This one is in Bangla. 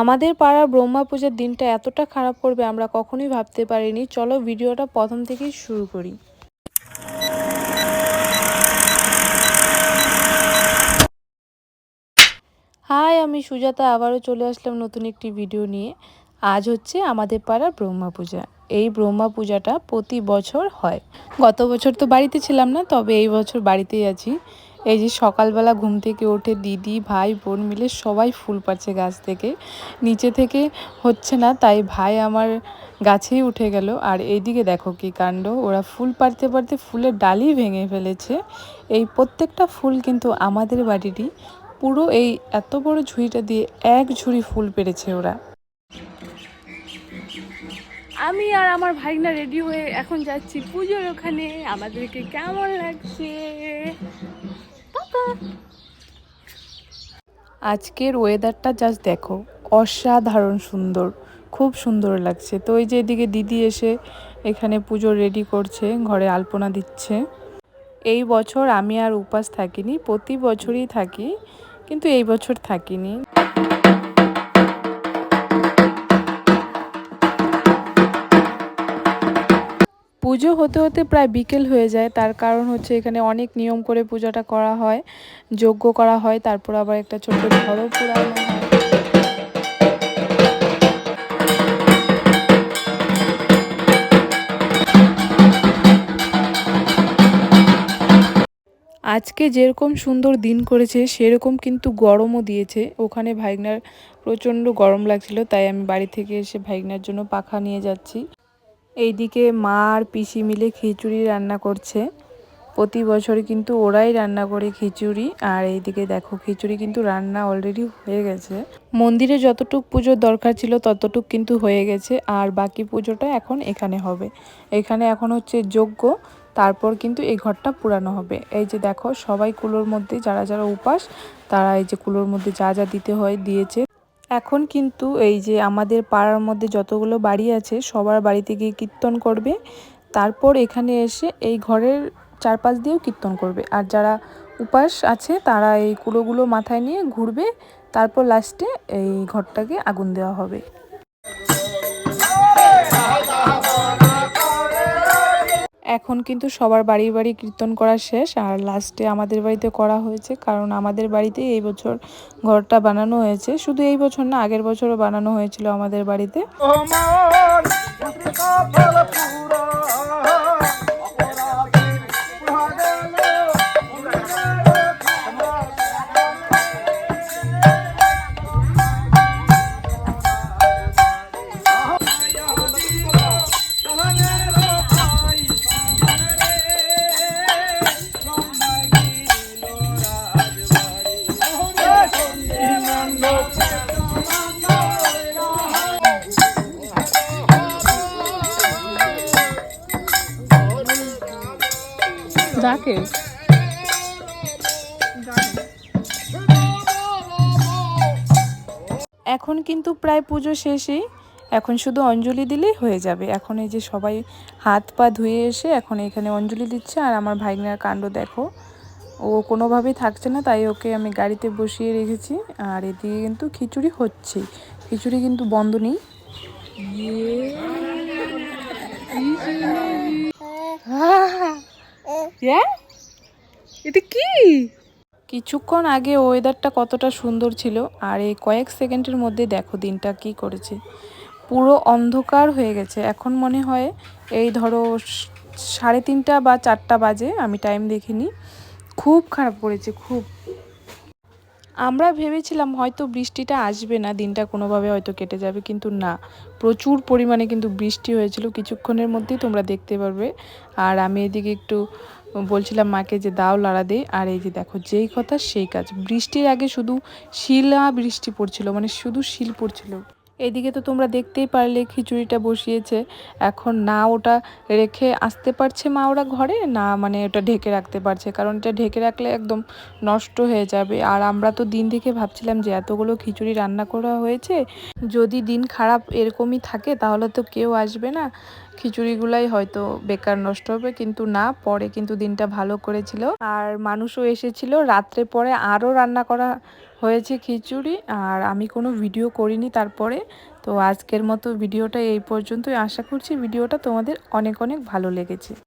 আমাদের পাড়ার ব্রহ্মা পূজার দিনটা এতটা খারাপ করবে আমরা কখনোই ভাবতে পারিনি। চলো ভিডিওটা প্রথম থেকেই শুরু করি। হাই, আমি সুজাতা আবারও চলে আসলাম নতুন একটি ভিডিও নিয়ে। আজ হচ্ছে আমাদের পাড়ার ব্রহ্মা পূজা। এই ব্রহ্মা পূজাটা প্রতি বছর হয়। গত বছর তো বাড়িতে ছিলাম না, তবে এই বছর বাড়িতেই আছি। এই যে সকালবেলা ঘুম থেকে উঠে দিদি ভাই বোন মিলে সবাই ফুল পাড়ছে গাছ থেকে। নিচে থেকে হচ্ছে না, তাই ভাই আমার গাছেই উঠে গেল। আর এইদিকে দেখো কি কাণ্ড, ওরা ফুল পাড়তে পারতে ফুলের ডালি ভেঙে ফেলেছে। এই প্রত্যেকটা ফুল কিন্তু আমাদের বাড়িরই। পুরো এই এত বড় ঝুড়িটা দিয়ে এক ঝুড়ি ফুল পেরেছে ওরা। আমি আর আমার ভাইনা রেডি হয়ে এখন যাচ্ছি পুজোর ওখানে। আমাদেরকে কেমন লাগছে? আজকের ওয়েদারটা জাস্ট দেখো, অসাধারণ সুন্দর, খুব সুন্দর লাগছে। তো এই যে এদিকে দিদি এসে এখানে পুজো রেডি করছে, ঘরে আলপনা দিচ্ছে। এই বছর আমি আর উপাস থাকিনি, প্রতি বছরই থাকি, কিন্তু এই বছর থাকিনি। পুজো হতে হতে প্রায় বিকেল হয়ে যায়। তার কারণ হচ্ছে এখানে অনেক নিয়ম করে পূজাটা করা হয়, যজ্ঞ করা হয়, তারপর আবার একটা ছোট্ট ঘরও পুরানো হয়। আজকে যেরকম সুন্দর দিন করেছে সেরকম কিন্তু গরমও দিয়েছে। ওখানে ভাইগনার প্রচণ্ড গরম লাগছিল, তাই আমি বাড়ি থেকে এসে ভাইগনার জন্য পাখা নিয়ে যাচ্ছি। এইদিকে মা আর পিসি মিলে খিচুড়ি রান্না করছে। প্রতি বছর কিন্তু ওরাই রান্না করে খিচুড়ি। আর এইদিকে দেখো খিচুড়ি কিন্তু রান্না অলরেডি হয়ে গেছে। মন্দিরে যতটুক পুজোর দরকার ছিল ততটুক কিন্তু হয়ে গেছে, আর বাকি পুজোটা এখন এখানে হবে। এখানে এখন হচ্ছে যজ্ঞ, তারপর কিন্তু এই ঘরটা পুরানো হবে। এই যে দেখো সবাই কুলোর মধ্যে, যারা যারা উপাস তারা এই যে কুলোর মধ্যে যা যা দিতে হয় দিয়েছে। এখন কিন্তু এই যে আমাদের পাড়ার মধ্যে যতগুলো বাড়ি আছে সবার বাড়িতে গিয়ে কীর্তন করবে, তারপর এখানে এসে এই ঘরের চারপাশ দিয়েও কীর্তন করবে। আর যারা উপাস আছে তারা এই কুলোগুলো মাথায় নিয়ে ঘুরবে, তারপর লাস্টে এই ঘরটাকে আগুন দেওয়া হবে। এখন কিন্তু সবার বাড়ি বাড়ি কীর্তন করা শেষ, আর লাস্টে আমাদের বাড়িতে করা হয়েছে, কারণ আমাদের বাড়িতে এই বছর ঘরটা বানানো হয়েছে। শুধু এই বছর না, আগের বছরও বানানো হয়েছিল আমাদের বাড়িতে। ডাকে এখন কিন্তু প্রায় পুজো শেষেই, এখন শুধু অঞ্জলি দিলেই হয়ে যাবে। এখন এই যে সবাই হাত পা ধুয়ে এসে এখন এখানে অঞ্জলি দিচ্ছে। আর আমার ভাইগনার কাণ্ড দেখো, ও কোনোভাবেই থাকছে না, তাই ওকে আমি গাড়িতে বসিয়ে রেখেছি। আর এদিকে কিন্তু খিচুড়ি হচ্ছে, খিচুড়ি কিন্তু বন্ধ নেই। এটা কি? কিছুক্ষণ আগে ওয়েদারটা কতটা সুন্দর ছিল, আর এই কয়েক সেকেন্ডের মধ্যে দেখো দিনটা কি করেছে। পুরো অন্ধকার হয়ে গেছে। এখন মনে হয় এই ধরো 3:30 বা 4টা বাজে, আমি টাইম দেখিনি। খুব খারাপ পড়েছে, খুব। আমরা ভেবেছিলাম হয়তো বৃষ্টিটা আসবে না, দিনটা কোনোভাবে হয়তো কেটে যাবে, কিন্তু না, প্রচুর পরিমাণে কিন্তু বৃষ্টি হয়েছিল। কিছুক্ষণের মধ্যেই তোমরা দেখতে পারবে। আর আমি এদিকে একটু বলছিলাম মাকে যে দাও লাড়া দে, আর এই যে দেখো যেই কথা সেই কাজ। বৃষ্টির আগে শুধু শিলা বৃষ্টি পড়ছিল, মানে শুধু শিল পড়ছিল। এদিকে তো তোমরা দেখতেই পারলে খিচুড়িটা বসিয়েছে। এখন না ওটা রেখে আসতে পারছে মা ওরা ঘরে, না মানে ওটা ঢেকে রাখতে পারছে, কারণ এটা ঢেকে রাখলে একদম নষ্ট হয়ে যাবে। আর আমরা তো দিন দেখে ভাবছিলাম যে এতগুলো খিচুড়ি রান্না করা হয়েছে, যদি দিন খারাপ এরকমই থাকে তাহলে তো কেউ আসবে না। খিচুড়িগুলাই হয়তো বেকার নষ্ট হবে, কিন্তু না, পরে কিন্তু দিনটা ভালো করেছিল। আর মানুষও এসেছিল রাত্রে, পরে আরও রান্না করা হয়েছে খিচুড়ি, আর আমি কোনো ভিডিও করিনি তারপরে। তো আজকের মতো ভিডিওটা এই পর্যন্তই। আশা করছি ভিডিওটা তোমাদের অনেক অনেক ভালো লেগেছে।